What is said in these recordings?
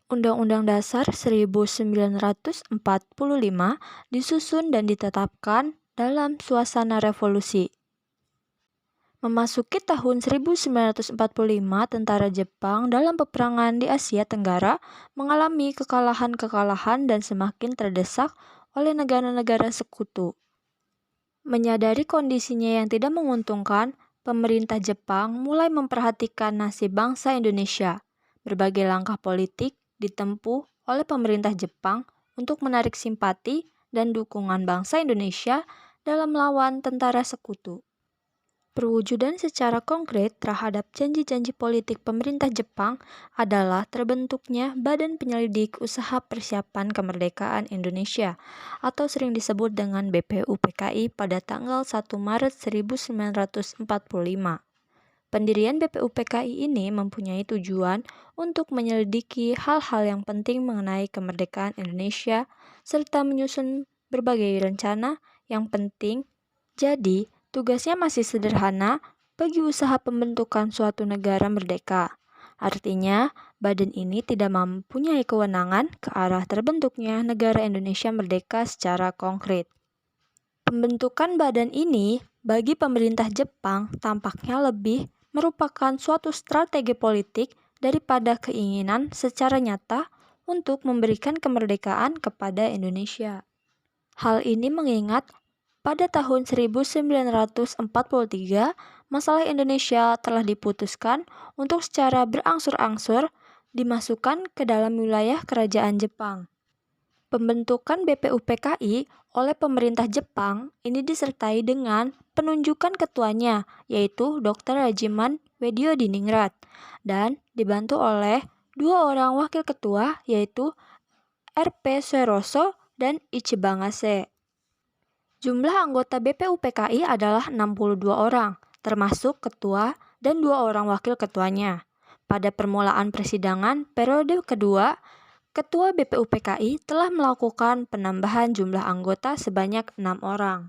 Undang-Undang Dasar 1945 disusun dan ditetapkan dalam suasana revolusi. Memasuki tahun 1945, tentara Jepang dalam peperangan di Asia Tenggara mengalami kekalahan-kekalahan dan semakin terdesak oleh negara-negara sekutu. Menyadari kondisinya yang tidak menguntungkan, pemerintah Jepang mulai memperhatikan nasib bangsa Indonesia. Berbagai langkah politik ditempuh oleh pemerintah Jepang untuk menarik simpati dan dukungan bangsa Indonesia dalam melawan tentara sekutu. Perwujudan secara konkret terhadap janji-janji politik pemerintah Jepang adalah terbentuknya Badan Penyelidik Usaha Persiapan Kemerdekaan Indonesia atau sering disebut dengan BPUPKI pada tanggal 1 Maret 1945. Pendirian BPUPKI ini mempunyai tujuan untuk menyelidiki hal-hal yang penting mengenai kemerdekaan Indonesia serta menyusun berbagai rencana yang penting. Jadi, tugasnya masih sederhana bagi usaha pembentukan suatu negara merdeka. Artinya, badan ini tidak mempunyai kewenangan ke arah terbentuknya negara Indonesia merdeka secara konkret. Pembentukan badan ini bagi pemerintah Jepang tampaknya lebih merupakan suatu strategi politik daripada keinginan secara nyata untuk memberikan kemerdekaan kepada Indonesia. Hal ini mengingat pada tahun 1943, masalah Indonesia telah diputuskan untuk secara berangsur-angsur dimasukkan ke dalam wilayah kerajaan Jepang. Pembentukan BPUPKI oleh pemerintah Jepang ini disertai dengan penunjukan ketuanya, yaitu Dr. Rajiman Weddiodiningrat, dan dibantu oleh dua orang wakil ketua, yaitu R.P. Soeroso dan Ichibangase. Jumlah anggota BPUPKI adalah 62 orang, termasuk ketua dan 2 orang wakil ketuanya. Pada permulaan persidangan periode kedua, Ketua BPUPKI telah melakukan penambahan jumlah anggota sebanyak 6 orang.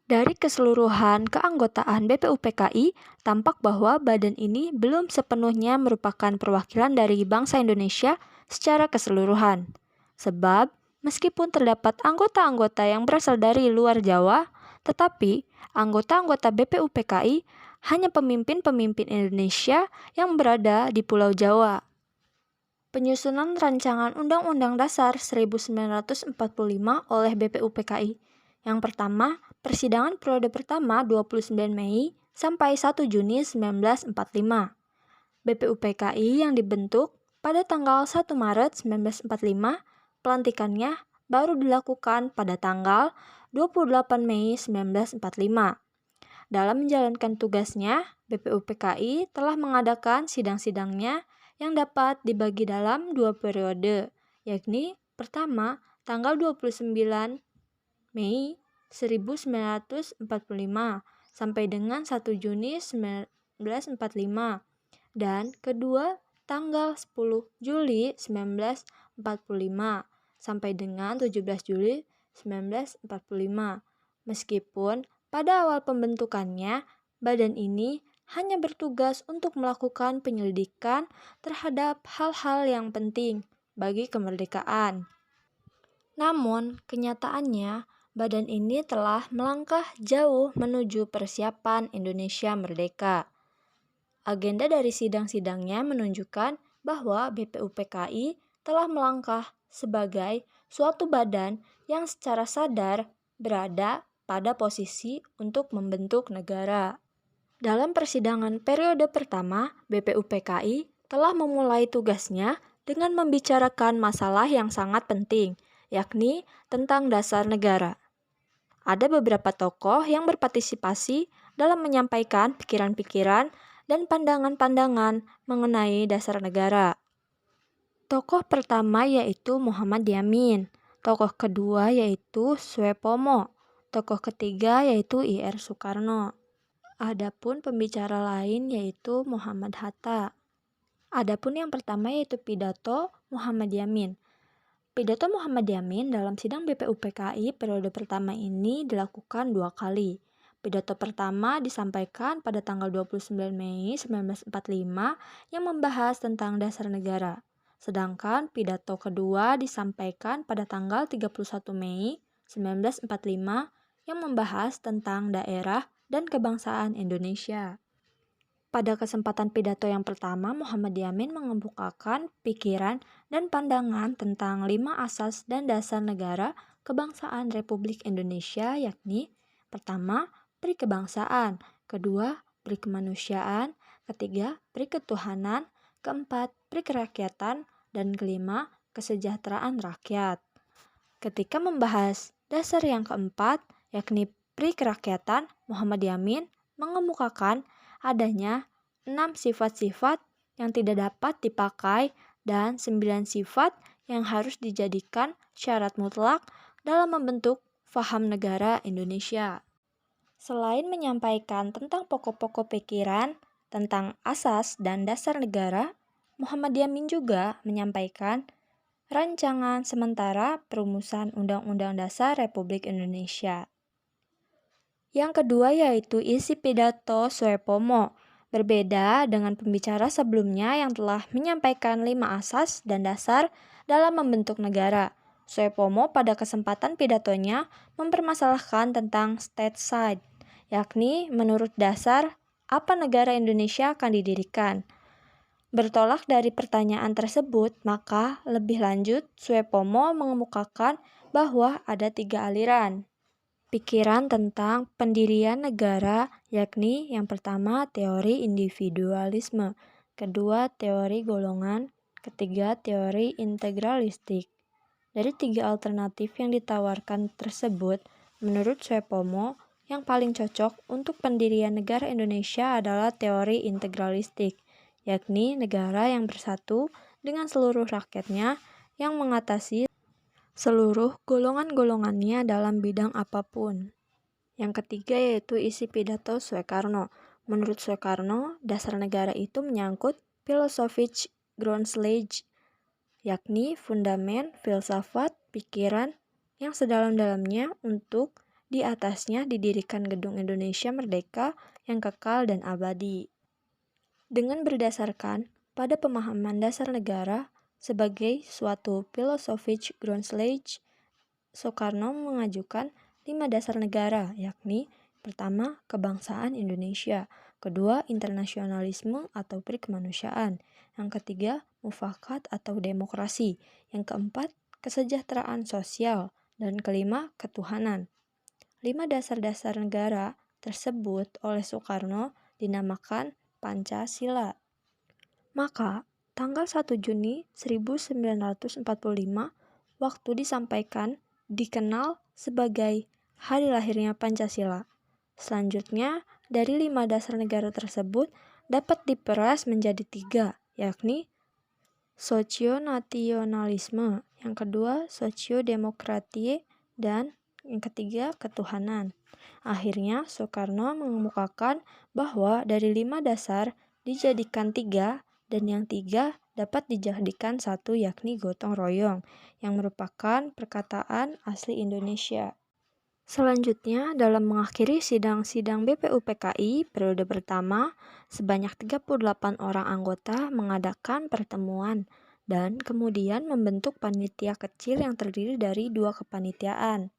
Dari keseluruhan keanggotaan BPUPKI, tampak bahwa badan ini belum sepenuhnya merupakan perwakilan dari bangsa Indonesia secara keseluruhan. Sebab, meskipun terdapat anggota-anggota yang berasal dari luar Jawa, tetapi anggota-anggota BPUPKI hanya pemimpin-pemimpin Indonesia yang berada di Pulau Jawa. Penyusunan Rancangan Undang-Undang Dasar 1945 oleh BPUPKI. Yang pertama, persidangan periode pertama 29 Mei sampai 1 Juni 1945. BPUPKI yang dibentuk pada tanggal 1 Maret 1945, pelantikannya baru dilakukan pada tanggal 28 Mei 1945. Dalam menjalankan tugasnya, BPUPKI telah mengadakan sidang-sidangnya yang dapat dibagi dalam 2 periode, yakni pertama tanggal 29 Mei 1945 sampai dengan 1 Juni 1945 dan kedua tanggal 10 Juli 1945 sampai dengan 17 Juli 1945. Meskipun pada awal pembentukannya, badan ini hanya bertugas untuk melakukan penyelidikan terhadap hal-hal yang penting bagi kemerdekaan. Namun, kenyataannya, badan ini telah melangkah jauh menuju persiapan Indonesia merdeka. Agenda dari sidang-sidangnya menunjukkan bahwa BPUPKI telah melangkah sebagai suatu badan yang secara sadar berada pada posisi untuk membentuk negara. Dalam persidangan periode pertama, BPUPKI telah memulai tugasnya dengan membicarakan masalah yang sangat penting, yakni tentang dasar negara. Ada beberapa tokoh yang berpartisipasi dalam menyampaikan pikiran-pikiran dan pandangan-pandangan mengenai dasar negara. Tokoh pertama yaitu Muhammad Yamin, tokoh kedua yaitu Suepomo, tokoh ketiga yaitu I.R. Soekarno. Adapun pembicara lain yaitu Muhammad Hatta. Adapun yang pertama yaitu pidato Muhammad Yamin. Pidato Muhammad Yamin dalam sidang BPUPKI periode pertama ini dilakukan 2 kali. Pidato pertama disampaikan pada tanggal 29 Mei 1945 yang membahas tentang dasar negara. Sedangkan pidato kedua disampaikan pada tanggal 31 Mei 1945 yang membahas tentang daerah dan kebangsaan Indonesia. Pada kesempatan pidato yang pertama, Muhammad Yamin mengemukakan pikiran dan pandangan tentang 5 asas dan dasar negara kebangsaan Republik Indonesia, yakni pertama, pri kebangsaan, kedua, pri kemanusiaan, ketiga, pri ketuhanan, keempat, pri kerakyatan, dan kelima, kesejahteraan rakyat. Ketika membahas dasar yang keempat, yakni pri kerakyatan, Muhammad Yamin mengemukakan adanya 6 sifat-sifat yang tidak dapat dipakai dan 9 sifat yang harus dijadikan syarat mutlak dalam membentuk faham negara Indonesia. Selain menyampaikan tentang pokok-pokok pikiran tentang asas dan dasar negara, Muhammad Yamin juga menyampaikan rancangan sementara perumusan Undang-Undang Dasar Republik Indonesia. Yang kedua yaitu isi pidato Suepomo. Berbeda dengan pembicara sebelumnya yang telah menyampaikan 5 asas dan dasar dalam membentuk negara. Suepomo pada kesempatan pidatonya mempermasalahkan tentang stateside, yakni menurut dasar apa negara Indonesia akan didirikan. Bertolak dari pertanyaan tersebut, maka lebih lanjut Suepomo mengemukakan bahwa ada 3 aliran pikiran tentang pendirian negara, yakni yang pertama teori individualisme, kedua teori golongan, ketiga teori integralistik. Dari 3 alternatif yang ditawarkan tersebut, menurut Suepomo, yang paling cocok untuk pendirian negara Indonesia adalah teori integralistik, yakni negara yang bersatu dengan seluruh rakyatnya yang mengatasi seluruh golongan-golongannya dalam bidang apapun. Yang ketiga yaitu isi pidato Soekarno. Menurut Soekarno, dasar negara itu menyangkut philosophic Grundlage, yakni fundamen, filsafat, pikiran yang sedalam-dalamnya untuk di atasnya didirikan gedung Indonesia Merdeka yang kekal dan abadi. Dengan berdasarkan pada pemahaman dasar negara, sebagai suatu philosophic Grundlage, Soekarno mengajukan 5 dasar negara, yakni pertama, kebangsaan Indonesia, kedua, internasionalisme atau pri kemanusiaan, yang ketiga, mufakat atau demokrasi, yang keempat, kesejahteraan sosial, dan kelima, ketuhanan. 5 dasar-dasar negara tersebut oleh Soekarno dinamakan Pancasila. Maka, tanggal 1 Juni 1945, waktu disampaikan dikenal sebagai hari lahirnya Pancasila. Selanjutnya, dari 5 dasar negara tersebut dapat diperas menjadi 3, yakni socionasionalisme, yang kedua sosiodemokratie, dan yang ketiga ketuhanan. Akhirnya, Soekarno mengemukakan bahwa dari 5 dasar dijadikan 3 dan yang 3 dapat dijadikan 1, yakni gotong royong, yang merupakan perkataan asli Indonesia. Selanjutnya, dalam mengakhiri sidang-sidang BPUPKI periode pertama, sebanyak 38 orang anggota mengadakan pertemuan dan kemudian membentuk panitia kecil yang terdiri dari 2 kepanitiaan.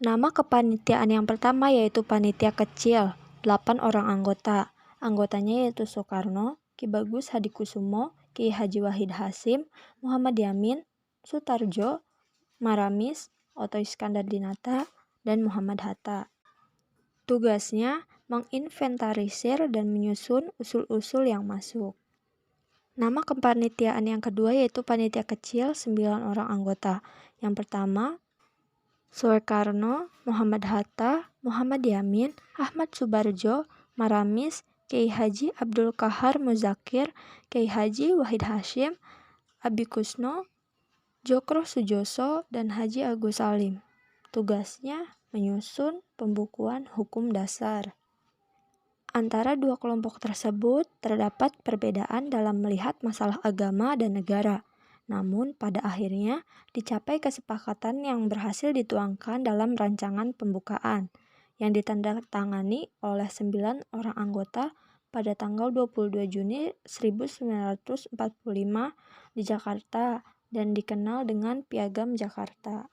Nama kepanitiaan yang pertama yaitu panitia kecil, 8 orang anggota. Anggotanya yaitu Soekarno, Ki Bagus Hadikusumo, Ki Haji Wahid Hasyim, Muhammad Yamin, Sutarjo, Maramis, Oto Iskandar Dinata, dan Muhammad Hatta. Tugasnya menginventarisir dan menyusun usul-usul yang masuk. Nama kepanitiaan yang kedua yaitu panitia kecil 9 orang anggota. Yang pertama, Soekarno, Muhammad Hatta, Muhammad Yamin, Ahmad Subarjo, Maramis, Kiai Haji Abdul Qahar Muzakir, Kiai Haji Wahid Hasyim, Abi Kusno, Jokro Sujoso, dan Haji Agus Salim. Tugasnya menyusun pembukuan hukum dasar. Antara 2 kelompok tersebut terdapat perbedaan dalam melihat masalah agama dan negara. Namun pada akhirnya dicapai kesepakatan yang berhasil dituangkan dalam rancangan pembukaan yang ditandatangani oleh 9 orang anggota pada tanggal 22 Juni 1945 di Jakarta dan dikenal dengan Piagam Jakarta.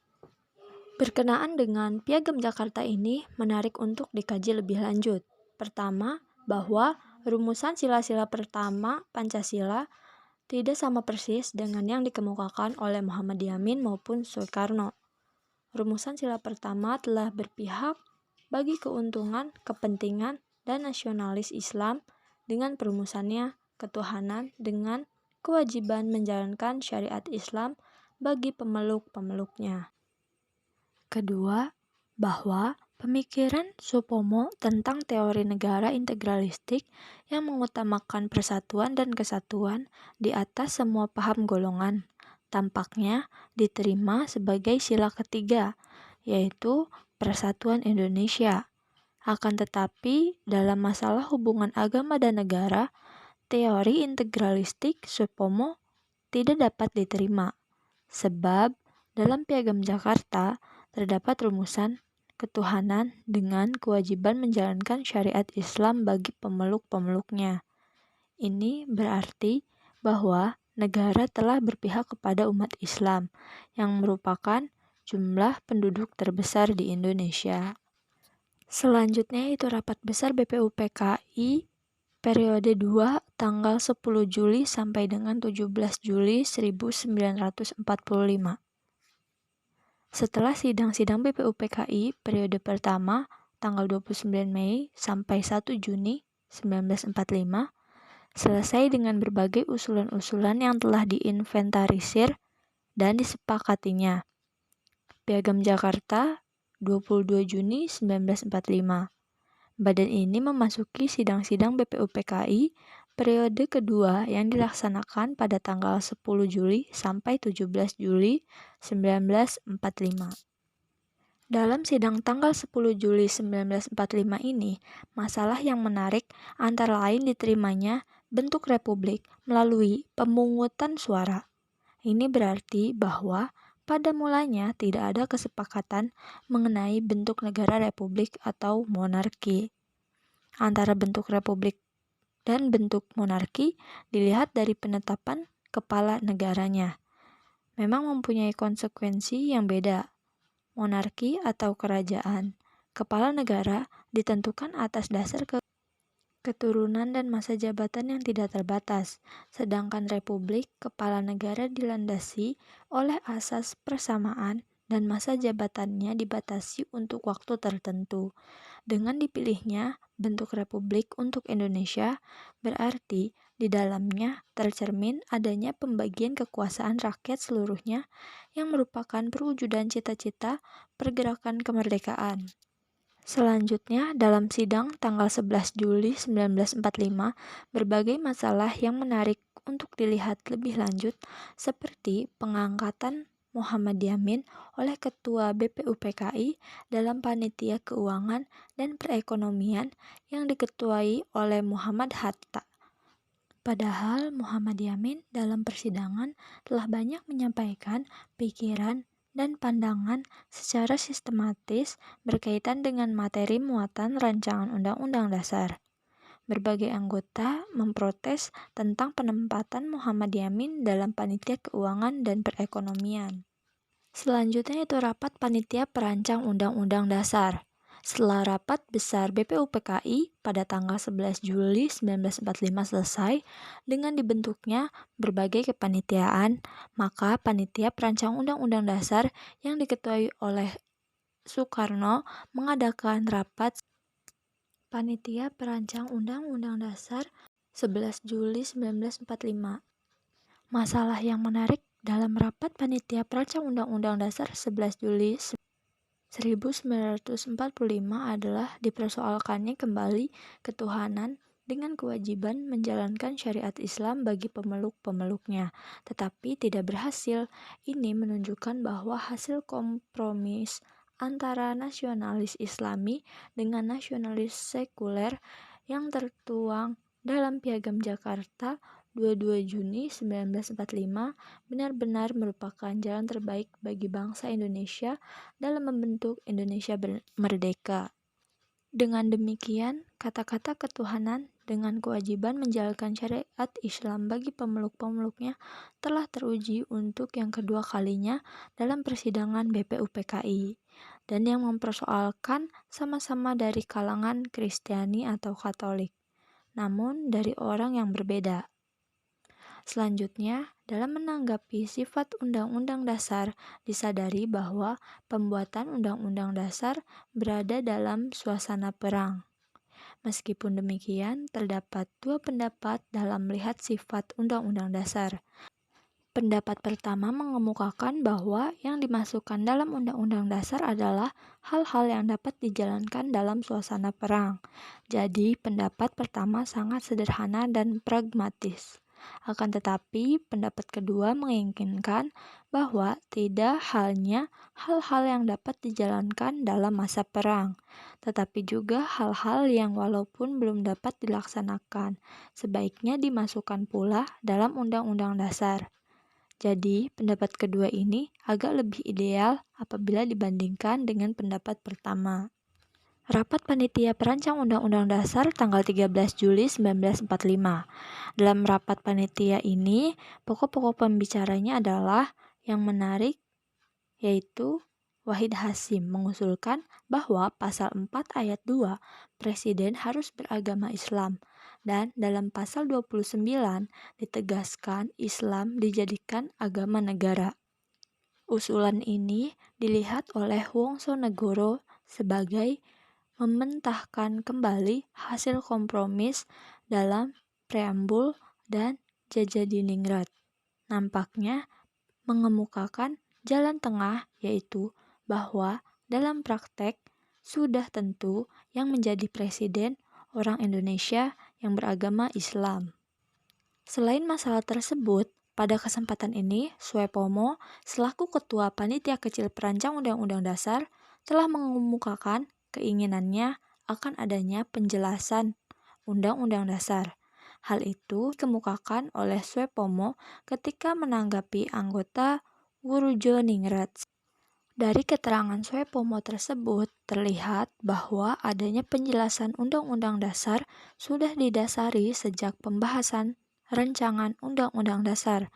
Berkenaan dengan Piagam Jakarta ini menarik untuk dikaji lebih lanjut. Pertama, bahwa rumusan sila-sila pertama Pancasila tidak sama persis dengan yang dikemukakan oleh Muhammad Yamin maupun Soekarno. Rumusan sila pertama telah berpihak bagi keuntungan, kepentingan, dan nasionalis Islam dengan perumusannya ketuhanan dengan kewajiban menjalankan syariat Islam bagi pemeluk-pemeluknya. Kedua, bahwa pemikiran Supomo tentang teori negara integralistik yang mengutamakan persatuan dan kesatuan di atas semua paham golongan tampaknya diterima sebagai sila ketiga, yaitu persatuan Indonesia. Akan tetapi, dalam masalah hubungan agama dan negara, teori integralistik Supomo tidak dapat diterima, sebab dalam Piagam Jakarta terdapat rumusan ketuhanan dengan kewajiban menjalankan syariat Islam bagi pemeluk-pemeluknya. Ini berarti bahwa negara telah berpihak kepada umat Islam yang merupakan jumlah penduduk terbesar di Indonesia. Selanjutnya itu rapat besar BPUPKI periode 2 tanggal 10 Juli sampai dengan 17 Juli 1945. Setelah sidang-sidang BPUPKI periode pertama tanggal 29 Mei sampai 1 Juni 1945, selesai dengan berbagai usulan-usulan yang telah diinventarisir dan disepakatinya. Piagam Jakarta 22 Juni 1945. Badan ini memasuki sidang-sidang BPUPKI periode kedua yang dilaksanakan pada tanggal 10 Juli sampai 17 Juli 1945. Dalam sidang tanggal 10 Juli 1945 ini, masalah yang menarik antara lain diterimanya bentuk republik melalui pemungutan suara. Ini berarti bahwa pada mulanya tidak ada kesepakatan mengenai bentuk negara republik atau monarki. Antara bentuk republik dan bentuk monarki dilihat dari penetapan kepala negaranya. Memang mempunyai konsekuensi yang beda. Monarki atau kerajaan, kepala negara ditentukan atas dasar keturunan dan masa jabatan yang tidak terbatas, sedangkan republik, kepala negara dilandasi oleh asas persamaan dan masa jabatannya dibatasi untuk waktu tertentu. Dengan dipilihnya bentuk republik untuk Indonesia, berarti di dalamnya tercermin adanya pembagian kekuasaan rakyat seluruhnya yang merupakan perwujudan cita-cita pergerakan kemerdekaan. Selanjutnya, dalam sidang tanggal 11 Juli 1945, berbagai masalah yang menarik untuk dilihat lebih lanjut seperti pengangkatan Muhammad Yamin oleh Ketua BPUPKI dalam Panitia Keuangan dan Perekonomian yang diketuai oleh Muhammad Hatta. Padahal Muhammad Yamin dalam persidangan telah banyak menyampaikan pikiran dan pandangan secara sistematis berkaitan dengan materi muatan rancangan Undang-Undang Dasar. Berbagai anggota memprotes tentang penempatan Muhammad Yamin dalam Panitia Keuangan dan Perekonomian. Selanjutnya itu rapat Panitia Perancang Undang-Undang Dasar. Setelah rapat besar BPUPKI pada tanggal 11 Juli 1945 selesai dengan dibentuknya berbagai kepanitiaan, maka Panitia Perancang Undang-Undang Dasar yang diketuai oleh Soekarno mengadakan rapat Panitia Perancang Undang-Undang Dasar 11 Juli 1945. Masalah yang menarik dalam rapat Panitia Perancang Undang-Undang Dasar 11 Juli 1945 adalah dipersoalkannya kembali ketuhanan dengan kewajiban menjalankan syariat Islam bagi pemeluk-pemeluknya, tetapi tidak berhasil. Ini menunjukkan bahwa hasil kompromis antara nasionalis Islami dengan nasionalis sekuler yang tertuang dalam Piagam Jakarta 22 Juni 1945 benar-benar merupakan jalan terbaik bagi bangsa Indonesia dalam membentuk Indonesia merdeka. Dengan demikian, kata-kata ketuhanan dengan kewajiban menjalankan syariat Islam bagi pemeluk-pemeluknya telah teruji untuk yang kedua kalinya dalam persidangan BPUPKI, dan yang mempersoalkan sama-sama dari kalangan Kristiani atau Katolik, namun dari orang yang berbeda. Selanjutnya, dalam menanggapi sifat Undang-Undang Dasar, disadari bahwa pembuatan Undang-Undang Dasar berada dalam suasana perang. Meskipun demikian, terdapat dua pendapat dalam melihat sifat Undang-Undang Dasar. Pendapat pertama mengemukakan bahwa yang dimasukkan dalam Undang-Undang Dasar adalah hal-hal yang dapat dijalankan dalam suasana perang. Jadi, pendapat pertama sangat sederhana dan pragmatis. Akan tetapi, pendapat kedua menginginkan bahwa tidak hanya hal-hal yang dapat dijalankan dalam masa perang, tetapi juga hal-hal yang walaupun belum dapat dilaksanakan, sebaiknya dimasukkan pula dalam Undang-Undang Dasar. Jadi, pendapat kedua ini agak lebih ideal apabila dibandingkan dengan pendapat pertama. Rapat Panitia Perancang Undang-Undang Dasar tanggal 13 Juli 1945. Dalam rapat panitia ini, pokok-pokok pembicaranya adalah yang menarik, yaitu Wahid Hasyim mengusulkan bahwa pasal 4 ayat 2 Presiden harus beragama Islam, dan dalam pasal 29 ditegaskan Islam dijadikan agama negara. Usulan ini dilihat oleh Wongsonegoro sebagai mementahkan kembali hasil kompromis dalam preambul dan Jajadiningrat. Nampaknya mengemukakan jalan tengah, yaitu bahwa dalam praktek sudah tentu yang menjadi presiden orang Indonesia yang beragama Islam. Selain masalah tersebut, pada kesempatan ini, Suepomo selaku Ketua Panitia Kecil Perancang Undang-Undang Dasar telah mengemukakan keinginannya akan adanya penjelasan Undang-Undang Dasar. Hal itu dikemukakan oleh Suepomo ketika menanggapi anggota Wurjoningrat. Dari keterangan Suepomo tersebut, terlihat bahwa adanya penjelasan Undang-Undang Dasar sudah didasari sejak pembahasan rancangan Undang-Undang Dasar,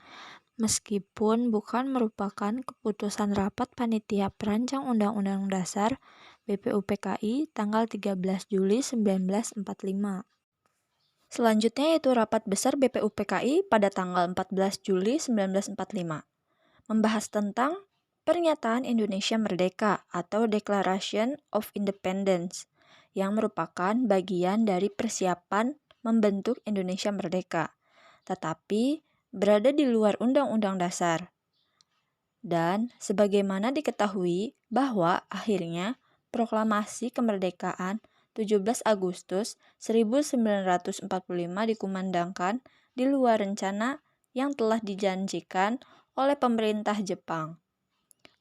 meskipun bukan merupakan keputusan Rapat Panitia Perancang Undang-Undang Dasar BPUPKI tanggal 13 Juli 1945. Selanjutnya yaitu Rapat Besar BPUPKI pada tanggal 14 Juli 1945. Membahas tentang Pernyataan Indonesia Merdeka atau Declaration of Independence, yang merupakan bagian dari persiapan membentuk Indonesia Merdeka, tetapi berada di luar Undang-Undang Dasar. Dan sebagaimana diketahui bahwa akhirnya proklamasi kemerdekaan 17 Agustus 1945 dikumandangkan di luar rencana yang telah dijanjikan oleh pemerintah Jepang.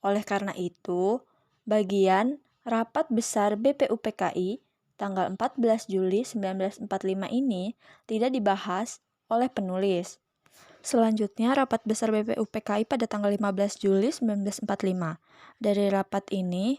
Oleh karena itu, bagian Rapat Besar BPUPKI tanggal 14 Juli 1945 ini tidak dibahas oleh penulis. Selanjutnya, Rapat Besar BPUPKI pada tanggal 15 Juli 1945. Dari rapat ini,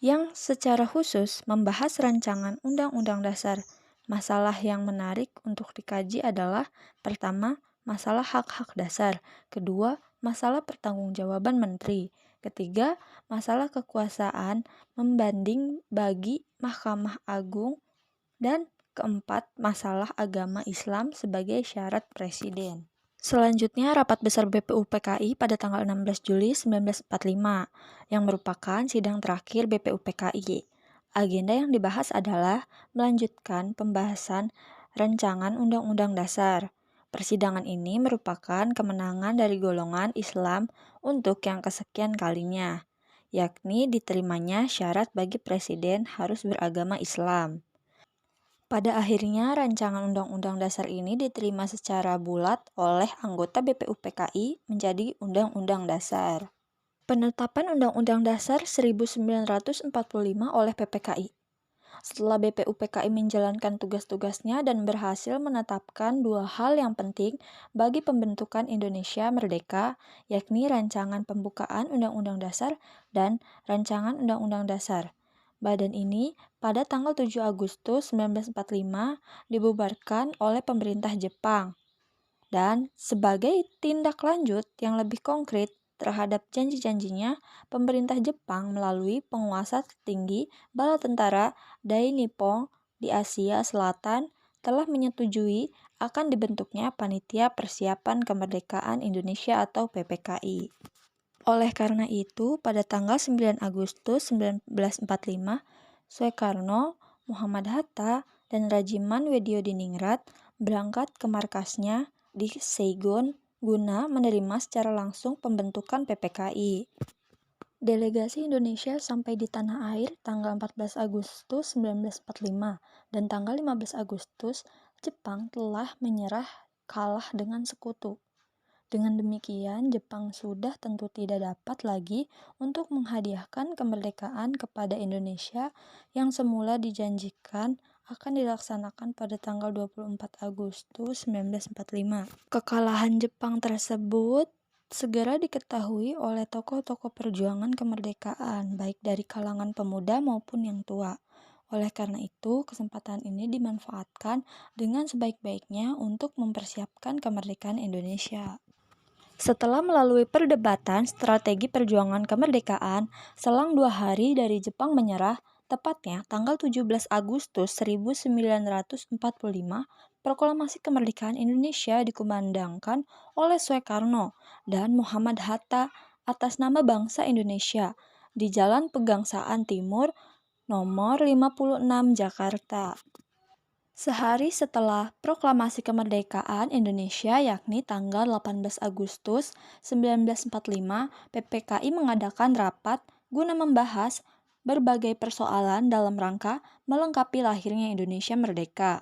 yang secara khusus membahas rancangan Undang-Undang Dasar, masalah yang menarik untuk dikaji adalah pertama, masalah hak-hak dasar, kedua, masalah pertanggungjawaban menteri, ketiga, masalah kekuasaan membanding bagi Mahkamah Agung, dan keempat, masalah agama Islam sebagai syarat presiden. Selanjutnya, Rapat Besar BPUPKI pada tanggal 16 Juli 1945, yang merupakan sidang terakhir BPUPKI. Agenda yang dibahas adalah melanjutkan pembahasan rancangan Undang-Undang Dasar. Persidangan ini merupakan kemenangan dari golongan Islam untuk yang kesekian kalinya, yakni diterimanya syarat bagi presiden harus beragama Islam. Pada akhirnya, rancangan Undang-Undang Dasar ini diterima secara bulat oleh anggota BPUPKI menjadi Undang-Undang Dasar. Penetapan Undang-Undang Dasar 1945 oleh PPKI. Setelah BPUPKI menjalankan tugas-tugasnya dan berhasil menetapkan dua hal yang penting bagi pembentukan Indonesia Merdeka, yakni rancangan pembukaan Undang-Undang Dasar dan rancangan Undang-Undang Dasar. Badan ini pada tanggal 7 Agustus 1945 dibubarkan oleh pemerintah Jepang. Dan sebagai tindak lanjut yang lebih konkret terhadap janji-janjinya, pemerintah Jepang melalui penguasa tertinggi bala tentara Dai Nippon di Asia Selatan telah menyetujui akan dibentuknya Panitia Persiapan Kemerdekaan Indonesia atau PPKI. Oleh karena itu, pada tanggal 9 Agustus 1945, Soekarno, Muhammad Hatta, dan Rajiman Weddiodiningrat berangkat ke markasnya di Saigon guna menerima secara langsung pembentukan PPKI. Delegasi Indonesia sampai di tanah air tanggal 14 Agustus 1945 dan tanggal 15 Agustus Jepang telah menyerah kalah dengan sekutu. Dengan demikian, Jepang sudah tentu tidak dapat lagi untuk menghadiahkan kemerdekaan kepada Indonesia yang semula dijanjikan akan dilaksanakan pada tanggal 24 Agustus 1945. Kekalahan Jepang tersebut segera diketahui oleh tokoh-tokoh perjuangan kemerdekaan, baik dari kalangan pemuda maupun yang tua. Oleh karena itu, kesempatan ini dimanfaatkan dengan sebaik-baiknya untuk mempersiapkan kemerdekaan Indonesia. Setelah melalui perdebatan strategi perjuangan kemerdekaan, selang 2 hari dari Jepang menyerah, tepatnya tanggal 17 Agustus 1945, proklamasi kemerdekaan Indonesia dikumandangkan oleh Soekarno dan Muhammad Hatta atas nama bangsa Indonesia di Jalan Pegangsaan Timur, nomor 56 Jakarta. Sehari setelah proklamasi kemerdekaan Indonesia yakni tanggal 18 Agustus 1945, PPKI mengadakan rapat guna membahas berbagai persoalan dalam rangka melengkapi lahirnya Indonesia merdeka.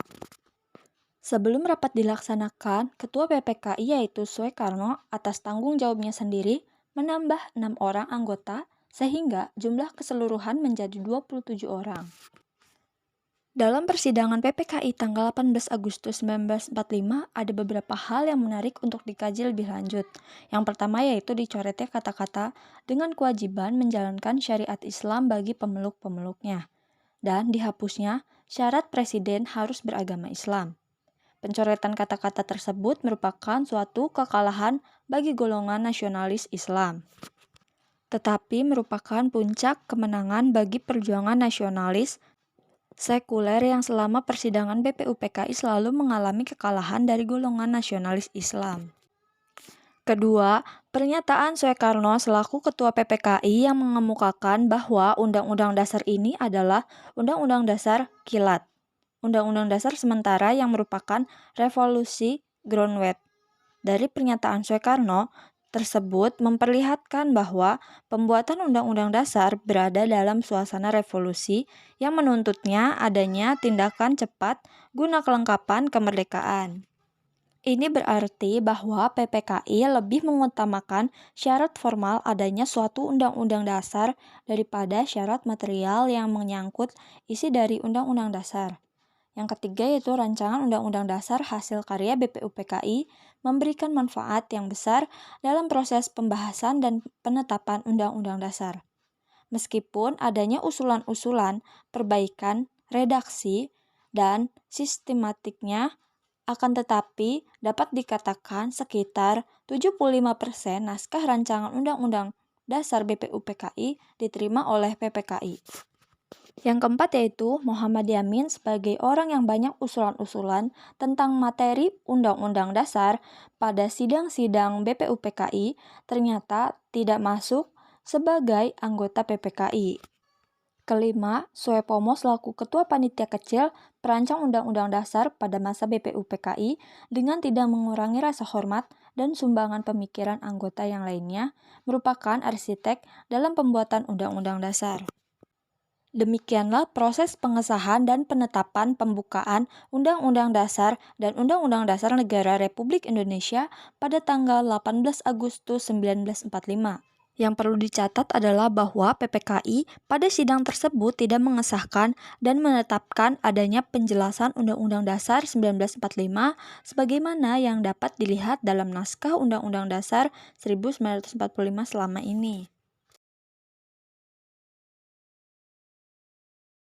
Sebelum rapat dilaksanakan, Ketua PPKI yaitu Soekarno atas tanggung jawabnya sendiri menambah 6 orang anggota sehingga jumlah keseluruhan menjadi 27 orang. Dalam persidangan PPKI tanggal 18 Agustus 1945, ada beberapa hal yang menarik untuk dikaji lebih lanjut. Yang pertama yaitu dicoretnya kata-kata dengan kewajiban menjalankan syariat Islam bagi pemeluk-pemeluknya. Dan dihapusnya syarat presiden harus beragama Islam. Pencoretan kata-kata tersebut merupakan suatu kekalahan bagi golongan nasionalis Islam. Tetapi merupakan puncak kemenangan bagi perjuangan nasionalis sekuler yang selama persidangan BPUPKI selalu mengalami kekalahan dari golongan nasionalis Islam. Kedua, pernyataan Soekarno selaku Ketua PPKI yang mengemukakan bahwa Undang-Undang Dasar ini adalah Undang-Undang Dasar Kilat, Undang-Undang Dasar sementara yang merupakan revolusi groundwork. Dari pernyataan Soekarno tersebut memperlihatkan bahwa pembuatan Undang-Undang Dasar berada dalam suasana revolusi yang menuntutnya adanya tindakan cepat guna kelengkapan kemerdekaan. Ini berarti bahwa PPKI lebih mengutamakan syarat formal adanya suatu Undang-Undang Dasar daripada syarat material yang menyangkut isi dari Undang-Undang Dasar. Yang ketiga yaitu rancangan Undang-Undang Dasar hasil karya BPUPKI memberikan manfaat yang besar dalam proses pembahasan dan penetapan Undang-Undang Dasar. Meskipun adanya usulan-usulan perbaikan, redaksi, dan sistematiknya, akan tetapi dapat dikatakan sekitar 75% naskah rancangan Undang-Undang Dasar BPUPKI diterima oleh PPKI. Yang keempat yaitu Muhammad Yamin sebagai orang yang banyak usulan-usulan tentang materi Undang-Undang Dasar pada sidang-sidang BPUPKI ternyata tidak masuk sebagai anggota PPKI. Kelima, Soepomo selaku Ketua Panitia Kecil perancang Undang-Undang Dasar pada masa BPUPKI dengan tidak mengurangi rasa hormat dan sumbangan pemikiran anggota yang lainnya merupakan arsitek dalam pembuatan Undang-Undang Dasar. Demikianlah proses pengesahan dan penetapan pembukaan Undang-Undang Dasar dan Undang-Undang Dasar Negara Republik Indonesia pada tanggal 18 Agustus 1945. Yang perlu dicatat adalah bahwa PPKI pada sidang tersebut tidak mengesahkan dan menetapkan adanya penjelasan Undang-Undang Dasar 1945 sebagaimana yang dapat dilihat dalam naskah Undang-Undang Dasar 1945 selama ini.